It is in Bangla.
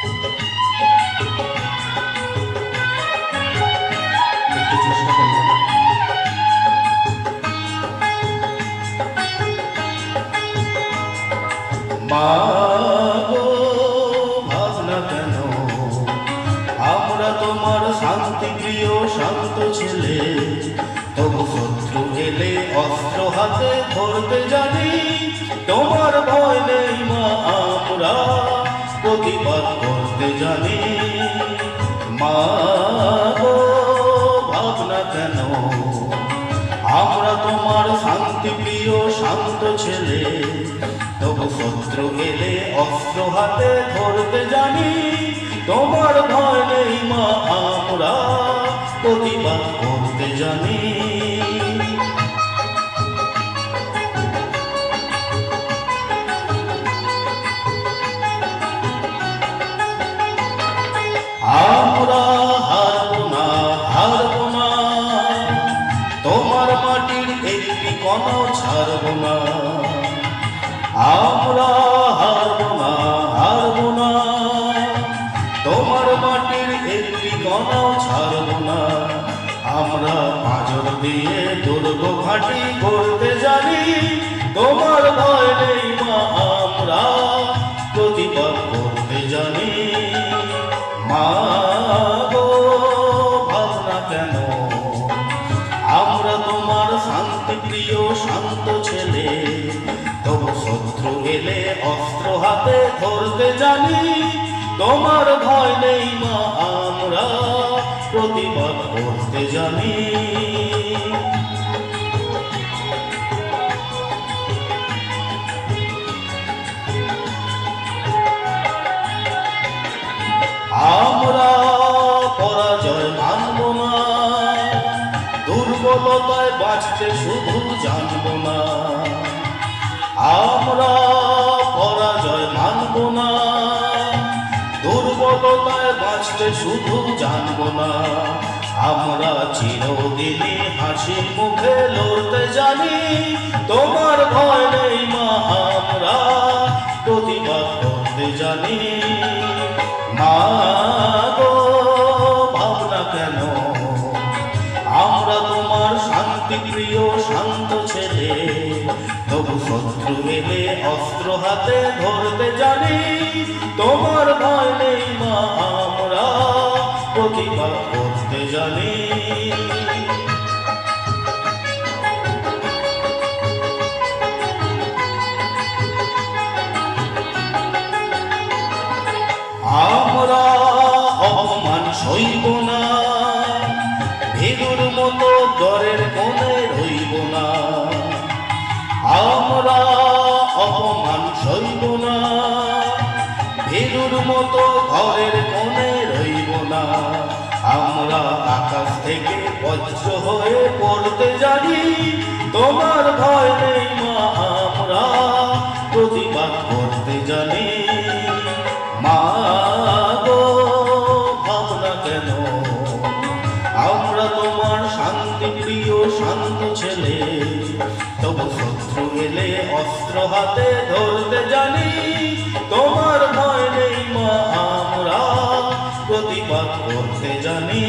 মা গো ভাবনা কেন, আমরা তোমার শান্তি প্রিয় শান্ত ছেলে, তবু শত্রু এলে অস্ত্র হাতে ধরতে জানি। তোমার ভয় নেই মা, আমরা প্রতিবাদ করতে জানি। মা গো ভাবনা কেন, আমরা তোমার শান্তি প্রিয় শান্ত ছেলে, তবু শত্রু এলে অস্ত্র হাতে ধরতে জানি। তোমার ভয় নেই মা, আমরা প্রতিবাদ করতে জানি। আমরা হারবো না, হারবো না, তোমার মাটির একটি কণাও ছাড়বো না। আমরা হারবো না, হারবো না, তোমার মাটির একটি কণাও ছাড়বো না। আমরা পাঁজর দিয়ে দুর্গ ঘাঁটি করতে জানি। তোমার ভয় নেই মা, আমরা প্রতিবাদ করতে জানি। মা গো ভাবনা কেন, আমরা তোমার শান্তি প্রিয় শান্ত ছেলে, তবু শত্রু এলে অস্ত্র হাতে ধরতে জানি। তোমার ভয় নেই মা, আমরা প্রতিবাদ করতে জানি। আমরা পরাজয় মানব না, দুর্বলতায় বাঁচতে শুধু জানব না। আমরা পরাজয় মানব না, দুর্বলতায় বাঁচতে শুধু জানব না। আমরা চিরদিনই হাসি মুখে লড়তে জানি। তোমার ভয় নেই মা, আমরা প্রতিবাদ করতে জানি। মা গো ভাবনা কেন, আমরা তোমার শান্তি প্রিয় শান্ত ছেলে, তবু শত্রু এলে অস্ত্র হাতে ধরতে জানি। তোমার ভয় নেই মা, আমরা প্রতিবাদ করতে জানি। আমরা অপমান সইব না, ভীরুর মতো ঘরের কোণে রইব না। আমরা অপমান সইব না, ভীরুর মতো ঘরের কোণে রইব না। আমরা আকাশ থেকে বজ্র হয়ে পড়তে জানি। তোমার ভয় নেই মা, আমরা প্রতিবাদ করতে জানি। মা গো ভাবনা কেন, আমরা তোমার শান্তি প্রিয় শান্ত ছেলে, তবু শত্রু এলে অস্ত্র হাতে ধরতে জানি। তোমার ভয় নেই মা, আমরা প্রতিবাদ করতে জানি।